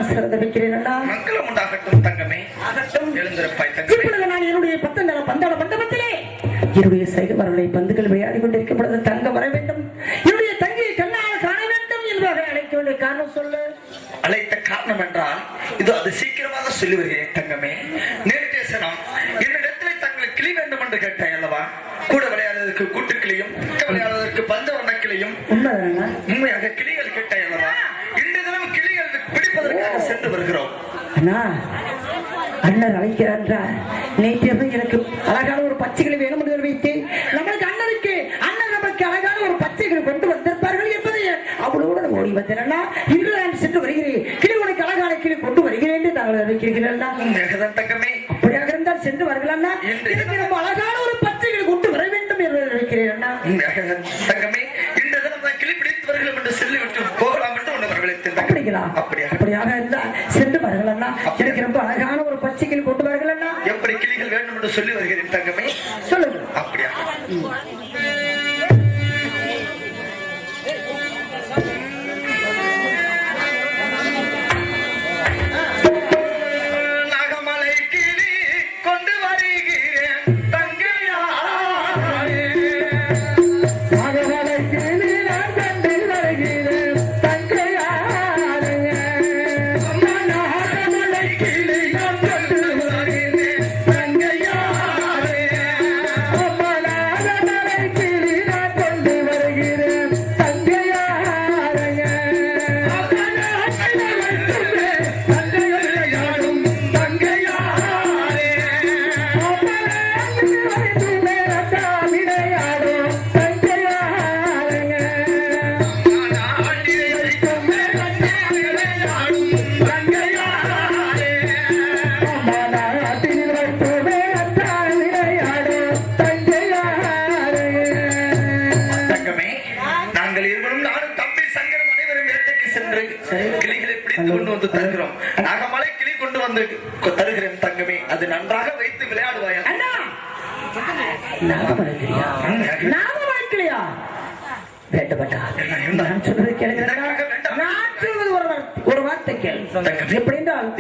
ஆசீர்வாதம் வைக்கிறேன் அண்ணா. மங்களம் உண்டாகட்டும் தங்கமே. ஆகட்டும். எழுந்திருப்பாய் தங்கமே. இப்பொழுது நான் என்னுடைய பந்தாட மண்டபத்திலே என்னுடைய சைகவர்களை பந்துகள் விளையாடி கொண்டிருக்கும் பொழுது தங்க வர வேண்டும், என்னுடைய தங்கியை கண்ணால் காண வேண்டும் என்பதை அழைக்க வேண்டிய காரணம் சொல்லு. அழைத்த காரணம் என்றால் இது அது சீக்கிரமாக சொல்லி வருகிறேன் தங்கமே. நேற்றைய தினம் என்னிடத்திலே தங்கள் கிளி வேண்டும் என்று கேட்டாய் அல்லவா? கூட விளையாடுவதற்கு கூட்டுக்கிளியும் விளையாடுவதற்கு பஞ்சவர்ண கிளியும் உண்மையாக கிளிகள் கேட்டாய் அல்லவா? இன்றைய தினம் கிளிகள் பிடிப்பதற்காக சென்று வருகிறோம். அண்ணா, அண்ணன் அழைக்கிறார். நேற்று எனக்கு அழகான ஒரு பச்சைகளை வேணும் என்று வைத்தேன். நம்மளுக்கு அண்ணனுக்கு அண்ணன் நமக்கு அழகான ஒரு பச்சைகளை கொண்டு வந்திருப்பார்கள் என்பதை அவளோடு ஓடி வந்தேன். அண்ணா, இன்று நான் சென்று வருகிறேன். கிளி உனக்கு அழகான கிளி கொண்டு வருகிறேன் என்று நாங்கள் அறிவிக்கிறீர்கள். அப்படியாக இருந்தால் சென்று வருகிறான். எனக்கு ரொம்ப அழகான ஒரு பச்சைகளை கொண்டு வர வேண்டும் என்று நினைக்கிறேன். அண்ணா தங்கமே, இந்த தினம் நான் கிளி பிடித்து வருகிறோம் என்று சொல்லிவிட்டு போகலாம் என்று உன்னை வரவழைத்தேன். அப்படியாக இருந்தால் சென்று வருகிறேன். எனக்கு ரொம்ப அழகான ஒரு பச்சைகள் கொண்டு வருகிறேன். எப்படி கிளிகள் வேண்டும் என்று சொல்லி வருகிறேன் தங்கமே. சொல்லுங்க. அப்படியாக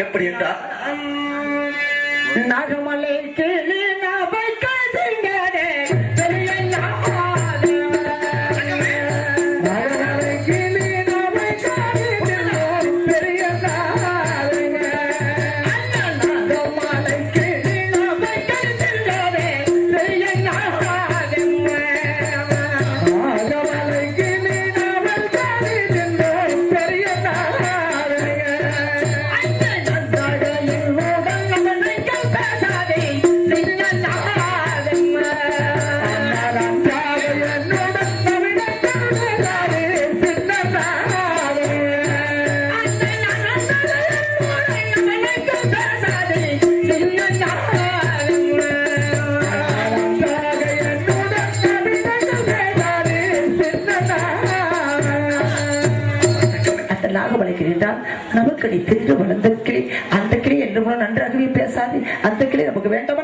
எப்படி என்றால் நாகமலை கிளி நாவை காதுங்கடே நமக்கு நீ தின்று வளர்ந்த கிளி, அந்த கிளி என்று நன்றாகவே பேசாது. அந்த கிளி நமக்கு வேண்டும்.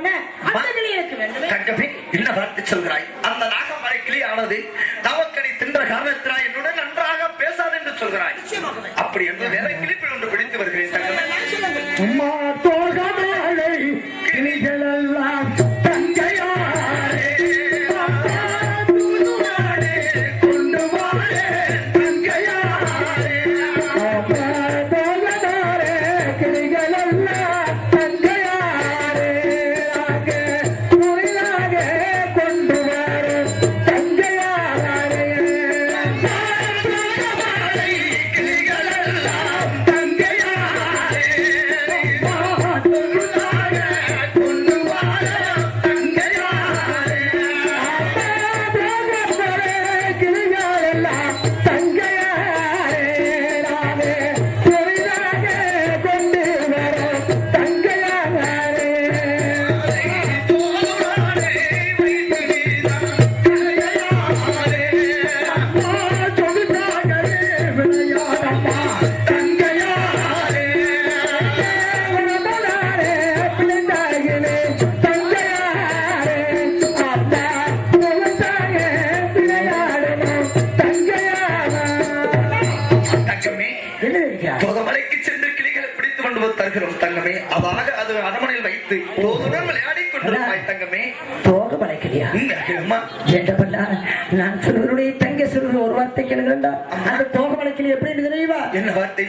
என்ன வார்த்தை சொல்கிறாய்? அந்த நாகமலை கிளி ஆனது நமக்கு நீ தின்ற காரணத்தினாய் என்னுடன் நன்றாக பேசாது என்று சொல்கிறாய். அப்படி என்று வேற கிளிப்பில் ஒன்று பிடித்து வருகிறேன். தங்கையா கொண்டு வந்து தருகிறோம் தங்கமே. அதாக அது அரமனையில் வைத்து தோதுடன் விளையாடி கொண்டிருப்பாய் தங்கமே. தோக மலைக்கலையா வேண்டப்பட்டா நான் சொல்வருடைய தங்க சொல்வது ஒரு வார்த்தை கேளுங்கண்டா. அந்த தோக மலைக்கலி எப்படி தெரியுமா? என்ன வார்த்தை?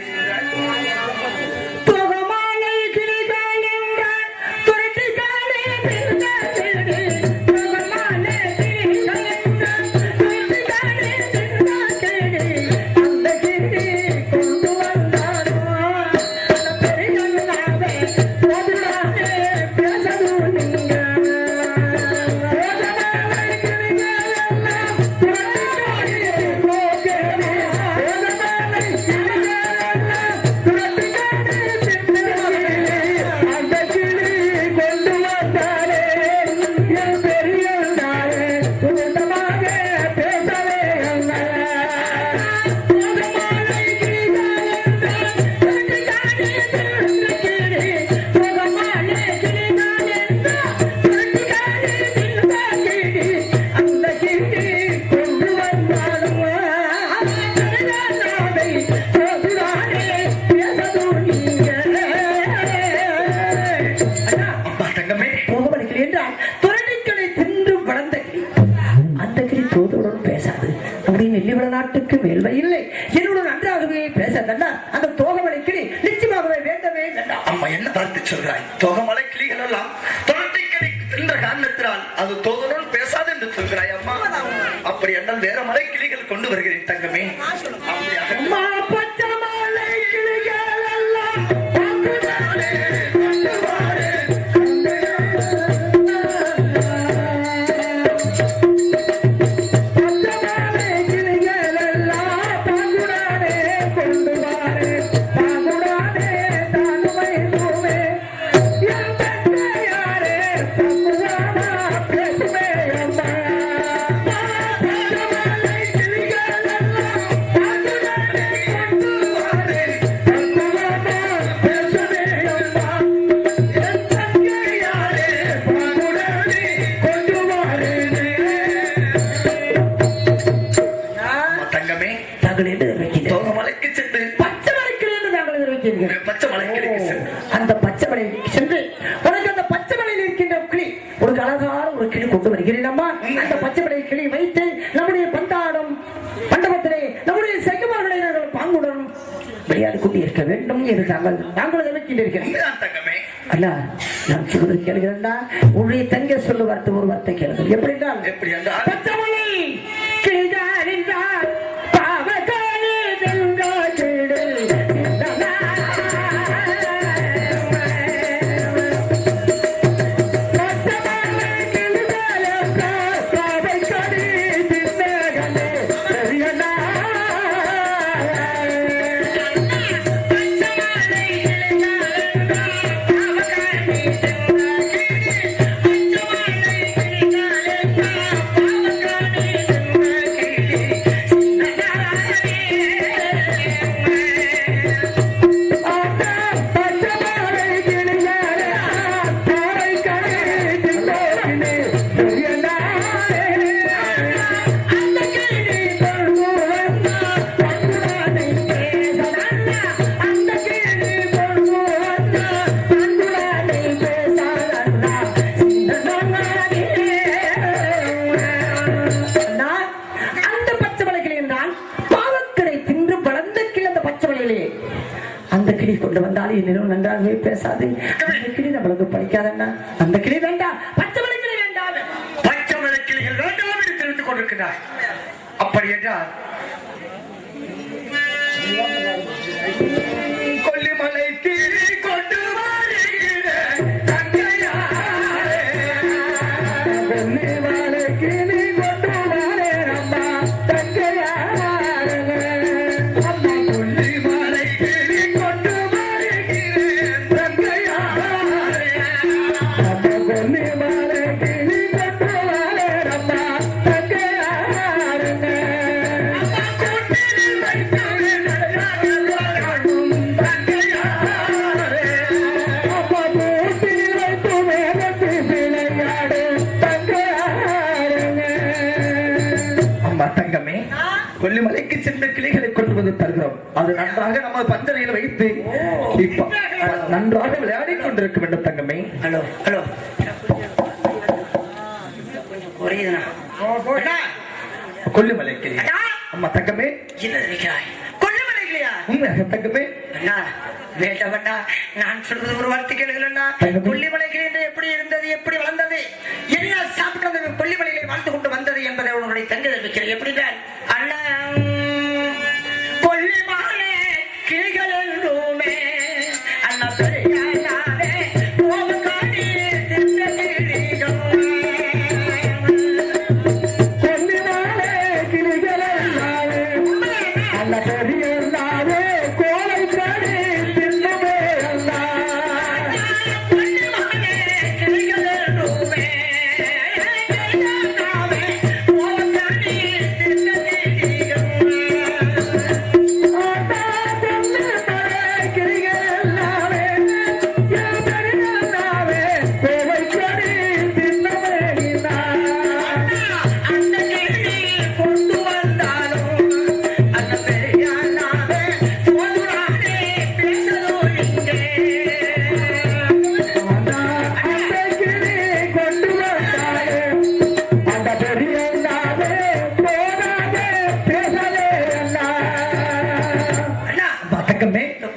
நாட்டுக்கு மேல்மை இல்லை. என்னோட நன்றாகவே பேச அந்த தோகமலை கிளி நிச்சயமாகவே வேண்டவே வேண்டாம். அம்மா என்ன பார்த்து சொல்றாய்? தோகமலை கிளிகள் எல்லாம் தொலைக்கடி என்ற காரணத்தினால் அது தோகனோடு பேசாது என்று சொல்கிறாய் அம்மா. அப்படி என்றால் வேற மலை கிளிகள் கொண்டு வருகிறேன் தங்கமே. அம்மா பச்சை மலை கிளிகள் எல்லாம் அந்த பச்சை மலைக்கு சென்று உனக்கு அந்த பச்சை மலையில் இருக்கின்ற கிளி ஒரு அழகான ஒரு கிளி கொண்டு வருகிறேன் அம்மா. அந்த பச்சை மலை கிளி வைத்து நம்முடைய பந்தாடும் மண்டபத்திலே நம்முடைய செகுமார்களை நாங்கள் பாங்குடன் விளையாடி கொண்டு இருக்க வேண்டும் என்று நாங்கள் நினைக்கின்றீர்கள். அண்ணா நான் சொல்வது கேளுகிறேன்டா. உன்னுடைய தங்க சொல்ல வார்த்தை ஒரு வார்த்தை கேளுங்கள். எப்படி என்றால் பச்சை மலை கிளிதான் என்றால் அந்த கிளி கொண்டு வந்தாலும் என்னிடம் நன்றாகவே பேசாது. அந்த கிளி நம்மளுக்கு படிக்காதண்ணா. அந்த கிளி வேண்டாம், பச்சை மலை கிளி வேண்டாம். பச்சை மலை கிளிகள் வேண்டாம் என்று தெரிந்து கொண்டிருக்கிறார். அப்படி என்றால் கொல்லிமலை கிளி கொண்டு கொல்லிமலைக்கு சென்ற கிளிகளை கொண்டு வந்து தருகிறோம். அது நன்றாக நம்ம பஞ்சனையில் வைத்து நன்றாக விளையாடி கொண்டிருக்க வேண்டும் தங்கமே. ஹலோ ஹலோ புரியுதுண்ணா கொல்லிமலை கிளியா? அம்மா தங்கமே என்ன நினைக்கிறாய்? கொல்லிமலை கிளியா? உண்மையாக தங்கமே? அண்ணா வேண்டாம் அண்ணா, நான் சொல்றது ஒரு வார்த்தை கேளுங்களா? கொல்லிமலை கிளி என்று எப்படி இருந்தது, எப்படி வளர்ந்தது, என்ன சாப்பிட்டது, கொல்லிமலையிலே வாழ்ந்து கொண்டு வந்தது என்பதை உன்னுடைய தங்கை தெரிவிக்கிறேன். எப்படிதான் அண்ணா கொல்லிமலை கிளிகள் என்றுமே அண்ணா பெரியாரே கோவக்காடி திட்ட கிளிகள் கொல்லிமலை கிளிகள் என்றாலே அண்ணா பெரியாரே கோவக்காடி தின்னமே அண்ணா கொல்லிமலை கிளிகள் என்றுமே கோவக்காடி திட்ட கிளிகள்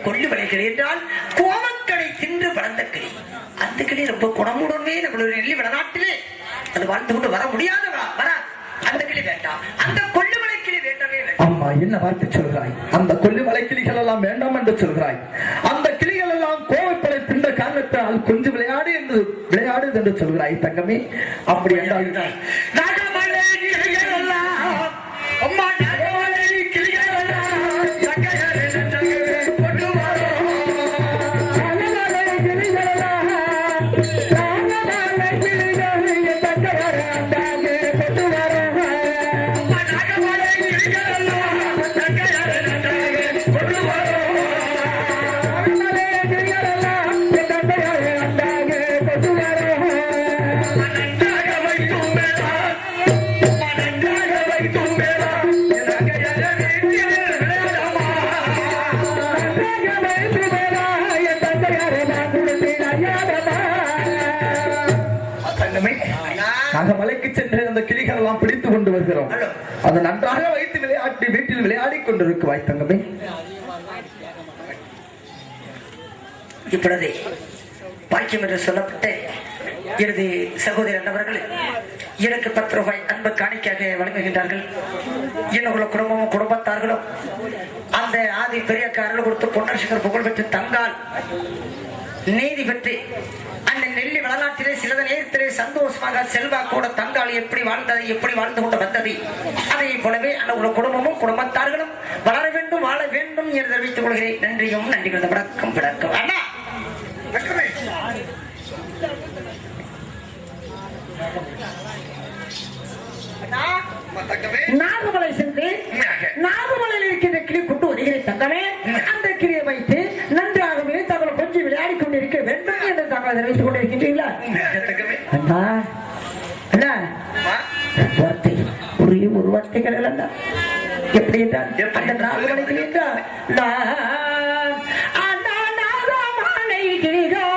கொல்லிமலை கிளி என்றால் கோவக்கடை தின்று வளர்ந்த கிளி. அந்த கிளி ரொம்ப குணமுடனே நம்மளுடைய நெல்லி வடநாட்டிலே அது வாழ்ந்து கொண்டு வர முடியாதவா வர அந்த கிளி வேண்டாம், அந்த கொல்லிமலை கிளி வேண்டவே வேண்டாம். அம்மா என்ன வார்த்தை சொல்கிறாய்? அந்த கொல்லிமலை கிளிகள் எல்லாம் வேண்டாம் என்று சொல்கிறாய். அந்த கிளிகள் எல்லாம் கோவைப்படை தின்ற காரணத்தால் கொஞ்சம் விளையாடு என்று சொல்கிறாய் தங்கமே. அப்படி என்றால் நாகமலை கிளிகள் எல்லாம் அம்மா நாகமலை கிளிகள் எல்லாம் சக்கையாரே நன்றே கொண்டு வரோம். நாகமலை கிளிகள் எல்லாம் நாகமலை கிளிகள் சக்கையாரே நன்றே கொண்டு வரோம். அம்மா நாகமலை கிளிகள் எல்லாம் சக்கையாரே நன்றே கொண்டு வரோம். நாகமலை கிளிகள் எல்லாம் சக்கையாரே நன்றே கொண்டு வரோம். நன்றாக வைக்கும் மேலா நன்றாக வைக்கும் மேலா மலைக்கு சென்று அந்த கிளிகள் எல்லாம் பிடித்து கொண்டு வருகிறோம். அது நன்றாக வைத்து விளையாட்டி வீட்டில் விளையாடி கொண்டிருக்குவாய் தங்கமே. இப்பொழுது பாக்கியம் என்று சொல்லப்பட்டு எனது சகோதரர் அவர்கள் எனக்கு 10 ரூபாய் அன்பு காணிக்கையாக வழங்குகின்றார்கள். என்னுடைய குடும்பமும் குடும்பத்தார்களும் அந்த ஆதி பெரியக்காரர்கள் கொடுத்து பொன்னரசர் புகழ்பெற்று தங்கால் நீதி பெற்று அந்த நெல்லி வளநாட்டிலே சிறிது நேரத்திலே சந்தோஷமாக செல்வாக்கோட தங்கால் எப்படி வாழ்ந்தது, எப்படி வாழ்ந்து கொண்டு வந்தது, அதே போலவே அந்த குடும்பமும் குடும்பத்தார்களும் வளர வேண்டும், வாழ வேண்டும் என்று தெரிவித்துக் கொள்கிறேன். நன்றியும் நன்றி. வணக்கம் வணக்கம் அண்ணா. நாகமலை சென்று நாகமலையில் இருக்கின்ற கிளி கொண்டு வருகிறேன் தங்கமே. அந்த கிளியை வைத்து நன்றாகவே தங்களை கொஞ்சம் விளையாடி கொண்டிருக்க வேண்டும் என்று தங்களை தெரிவித்துக் கொண்டிருக்கின்றீர்களா? அண்ணா அண்ணா வார்த்தை ஒரே ஒரு வார்த்தைகள் அல்ல. எப்படி என்றால் அந்த நாகமலை கிளி என்றால் நாகமலை கிளிகள்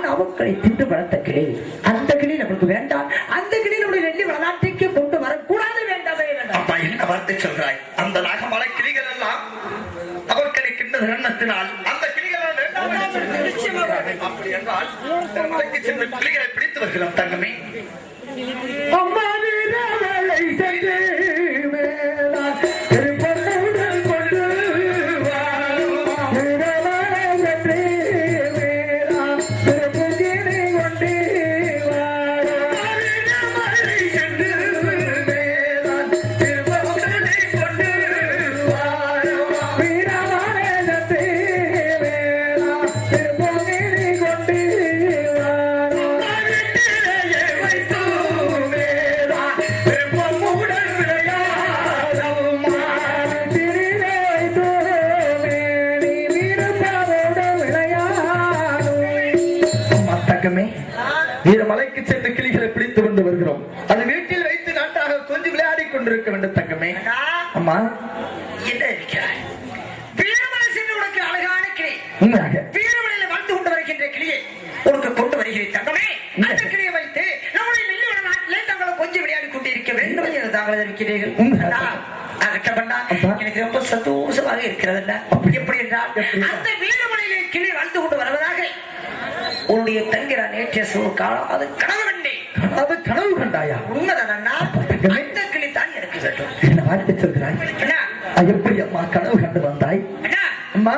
நாமக்களை தின்று வளர்த்த கிளி. அந்த கிளி நமக்கு வேண்டாம். அந்த கிளி நம்முடைய நெல்லி வளநாட்டுக்கு கொண்டு வரக்கூடாது. வேண்டாமே வேண்டாம். என்ன வார்த்தை சொல்றாய்? அந்த நாகமலை கிளிகள் எல்லாம் அவர்களுக்கின்ற எண்ணத்தினால் அந்த கிளிகள் வேண்டாம். அப்படி என்றால் மலைக்கு சென்று கிளிகளை பிடித்து வருகிறோம் தங்கமே. அம்மா வீரவளை சென்று மேலா திருப்பூரில் கொண்டு வா. 2 கிளிகளை பிடித்து கொண்டு வருகிறோம். அது வீட்டில் வைத்து நாட்டாக கொஞ்சம் விளையாடி கொண்டிருக்க வேண்டும் தங்கமே. அம்மா என்ன இருக்கிறாய்? வீரமலை சென்று உனக்கு அழகான கிளி, உண்மையாக வீரமலையில வந்து கொண்டு வருகின்ற கிளியை உனக்கு கொண்டு வருகிறேன் தங்கமே. அந்த கிளியை வைத்து நம்முடைய நெல்லிவள நாட்டிலே தங்களை கொஞ்சம் விளையாடி கொண்டிருக்க வேண்டும் என்று தாங்கள் இருக்கிறீர்கள். எனக்கு ரொம்ப சந்தோஷமாக இருக்கிறது. எப்படி என்றால் அந்த வீரமலையிலே கிளி வந்து கொண்டு வருவதாக உன்னுடைய தங்கிற நேற்றைய காலம் அது கனவு கண்டேன். அது கனவு கண்டாயா? உண்மைதான். அந்த கிளி தான் எனக்கு வேண்டும். என்ன வார்த்தை சொல்கிறாய்? எப்படி அம்மா கனவு கண்டு வந்தாய்? அம்மா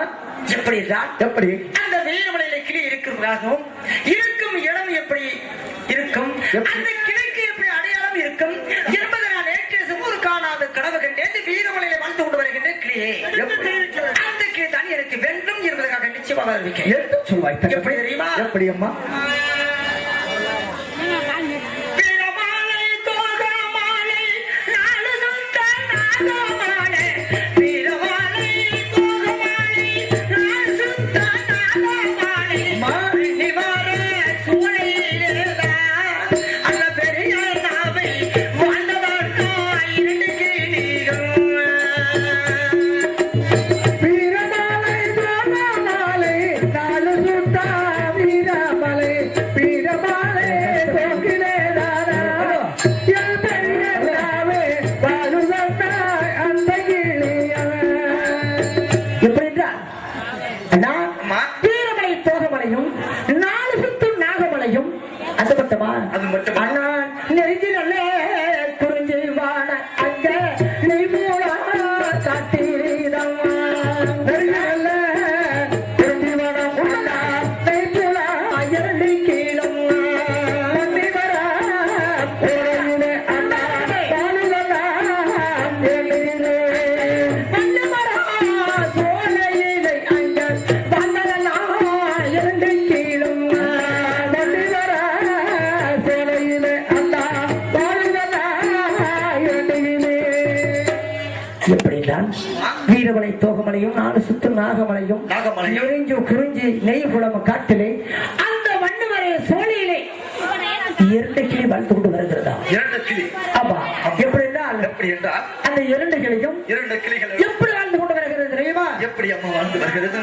எப்படி என்றால் எப்படி அந்த வீரமலையில கிளி இருக்கிறதாகவும் இருக்கும் இடம் எப்படி இருக்கும், அந்த கிளைக்கு எப்படி அடையாளம் இருக்கும் என்பதை நான் நேற்று ஒரு காணாத கனவு கண்டேன். வீரமலையில வந்து கொண்டு வருகின்ற கிளியே அந்த கிளி தான் எனக்கு வேண்டும் என்பதற்காக நிச்சயமாக அறிவிக்கிறேன். எடுத்து சொல்வாய். எப்படி தெரியுமா? எப்படி அம்மா? வீரமலை தோகமலையும் 4 சுத்து நாகமலையும் நிறைஞ்சு குறிஞ்சி நெய்குளம் காட்டிலே அந்த வண்டுவரை சோழியிலே 2 கிளி வளர்த்து கொண்டு வருகிறதா? 2 கிளி. ஆமா. எப்படி என்றால் அந்த 2 கிளியும் 2 கிளிகள் எப்படி வாழ்ந்து கொண்டு வருகிறது தெரியுமா? எப்படி அம்மா வாழ்ந்து வருகிறது?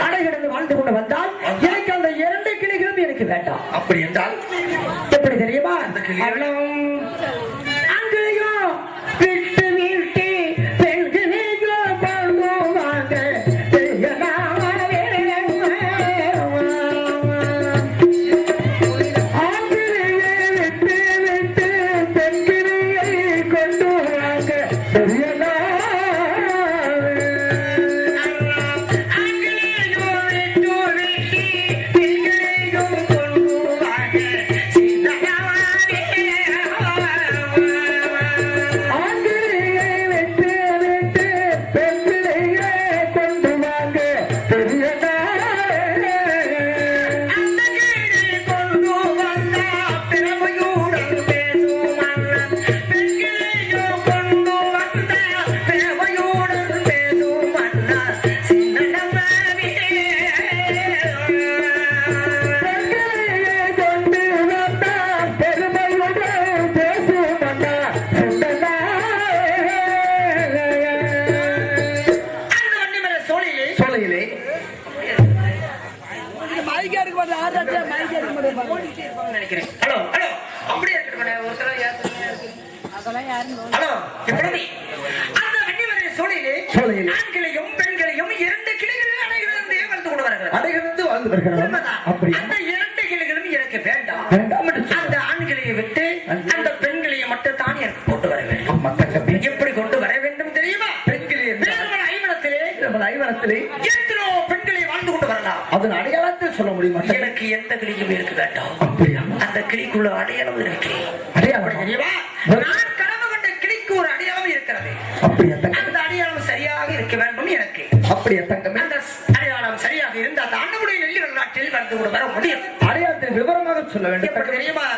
அடைகிடந்து வாழ்ந்து கொண்டு வந்தால் எனக்கு அந்த 2 கிளிகளும் எனக்கு வேண்டாம். அப்படி என்றால் எப்படி தெரியுமா? அங்கேயோ விட்டு வீட்டு பெண்களையோ வாழ்வாங்க அடைகிடந்து வாழ்ந்து வருகிறார். அப்படி அந்த 2 கிளிகளும் எனக்கு வேண்டாம். வேண்டாம் என்று சொன்னார். அந்த ஆண்களையை விட்டு அந்த பெண்களையை மட்டும் தான் எனக்கு கொண்டு வர வேண்டும். அம்மா தங்கமே, எப்படி கொண்டு வர வேண்டும் தெரியுமா? பெண்களே வேறுவன் ஐவனத்திலே ஐவனத்திலே எத்தனோ பெண்களை வாழ்ந்து கொண்டு வரலாம். அதன் அடையாளத்தை சொல்ல முடியுமா? எனக்கு எந்த கிளியும் இருக்க வேண்டாம். அப்படியா? அந்த கிளிக்குள்ள அடையாளம் இருக்கு. அடையாளம் தெரியுமா? நான் கனவு கண்ட கிளிக்கு ஒரு அடையாளம் இருக்கிறது. அப்படியா தங்கமே? அந்த அடையாளம் சரியாக இருக்க வேண்டும் எனக்கு. அப்படியா தங்கமே? அந்த அடையாளம் சரியாக இருந்து அந்த அண்ணனுடைய நெல்லி வரலாற்றில் வந்து கொண்டு வர முடியும். அடையாளத்தை விவரமாக சொல்ல வேண்டும். எப்படி தெரியுமா?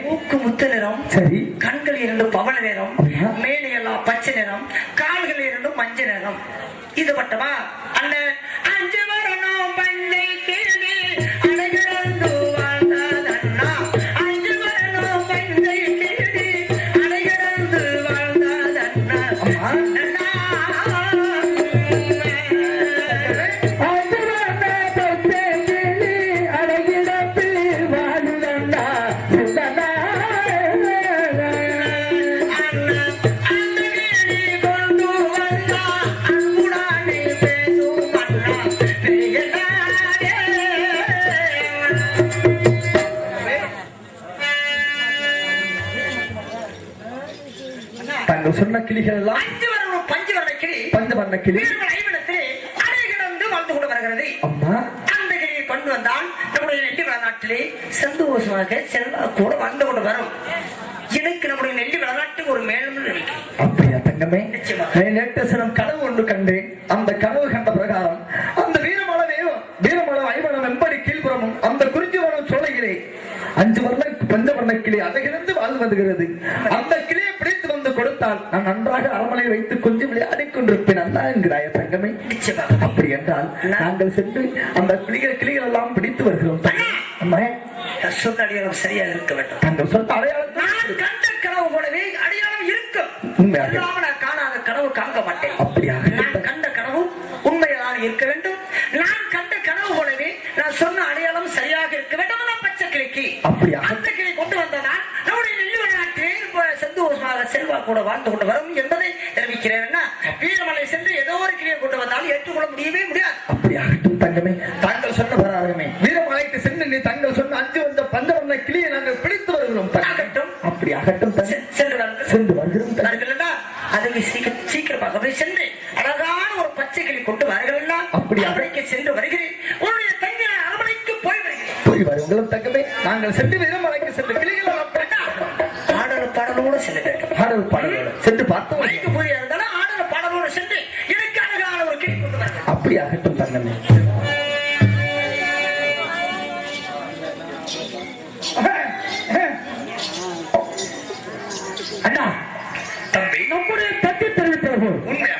மூக்கு முத்து நிறம், சரி, கண்கள் இரண்டு பவள நிறம், மேலே எல்லாம் பச்சை நிறம், கால்கள் இரண்டும் மஞ்சள் நிறம். இது மட்டுமா? அந்த அஞ்சு வரணும் பஞ்சை தேடி அடைகளந்து வாழ்ந்ததன்னா, அஞ்சு வரணும் பஞ்சை தேடி அடைகளந்து வாழ்ந்ததன்னா. தாங்கள் சொன்ன கிளிகள் எல்லாம் அஞ்சு வரணும் பஞ்சு வர்ண கிளி, பஞ்ச வண்ண கிளி ஐவனத்திலே அடைகளந்து வாழ்ந்து கொண்டு வருகிறது. அம்மா, அந்த கிளியை கொண்டு வந்தால் நம்முடைய நெல்லி வளநாட்டிலே சந்தோஷமாக செல்வா கூட வாழ்ந்து கொண்டு வரும். எனக்கு நம்முடைய நெல்லி வளநாட்டுக்கு ஒரு மேலும் இருக்கு. அப்படியா தங்கமே? நேற்றசனம் கனவு ஒன்று கண்டேன். அந்த கனவு கண்ட பிரகாரம் அந்த வீரமளம் ஐவனம் வெம்படி கீழ்புறமும் அந்த குறிஞ்சி வனம் சோலையிலே அஞ்சு வர்ண பஞ்சவர்ண கிளி அதையிலிருந்து வாழ்ந்து வருகிறது. அந்த கிளியை பிடித்து வந்து கொடுத்தால் நான் நன்றாக அரமனை வைத்து கொஞ்சம் விளையாடிக் கொண்டிருப்பேன் அல்ல என்கிறாய தங்கமே? அப்படி என்றால் நாங்கள் சென்று அந்த கிளிகள் எல்லாம் பிடித்து வருகிறோம். சொந்த அடையாளம் சரியாக இருக்க வேண்டும். தாங்கள் சொன்ன அடையாளம் நான் கண்ட கனவு போலவே அடையாளம் இருக்கும். நான் காணாத கனவு காண மாட்டேன். அப்படியாக நான் கண்ட கனவு உண்மையாக இருக்க வேண்டும். நான் கண்ட கனவு போலவே நான் சொன்ன அடையாளம் சரியாக இருக்க வேண்டும். பச்சை கிளிக்கு அப்படியா? அந்த கிளை கொண்டு வந்ததான் நம்முடைய நெல்லி வளநாட்டிலே சந்தோஷமாக செல்வா கூட வாழ்ந்து கொண்டு வரும் என்பதை தெரிவிக்கிறேன். வீரமலை சென்று ஏதோ ஒரு கிளியை கொண்டு வந்தால் ஏற்றுக்கொள்ள முடியவே முடியாது. அப்படியாகட்டும் தங்கமே, தாங்கள் சொன்ன பிரகாரமே வீரமலைக்கு சென்று நீ தாங்கள் சொன்ன அஞ்சு வந்த பஞ்சவர்ண கிளியை நாங்கள் பிடித்து வருகிறோம். அப்படியாகட்டும், சென்று வருகிறோம். அதுக்கு சீக்கிரமாக போய் சென்று அழகான ஒரு பச்சை கிளி கொண்டு வருகிறேன். அப்படியாக சென்று வருகிறேன். உன்னுடைய தங்கை அரமனைக்கு போய் வருகிறோம் தங்கமே. நாங்கள் சென்று வீரமலைக்கு சென்று கிளிகள் ஆடல் பாடலோடு செல்ல வேண்டும். ஆடல் பாடலோடு சென்று பார்த்தோம். மலைக்கு போய் இருந்தாலும் ஆடல் பாடலோடு சென்று எனக்கு அழகான ஒரு கிளி கொண்டு வர. அப்படியாகட்டும் தங்கமே. அண்ணா, தம்பி, நம்முடைய தட்டி தெரிவித்தவர்கள் உண்மையா?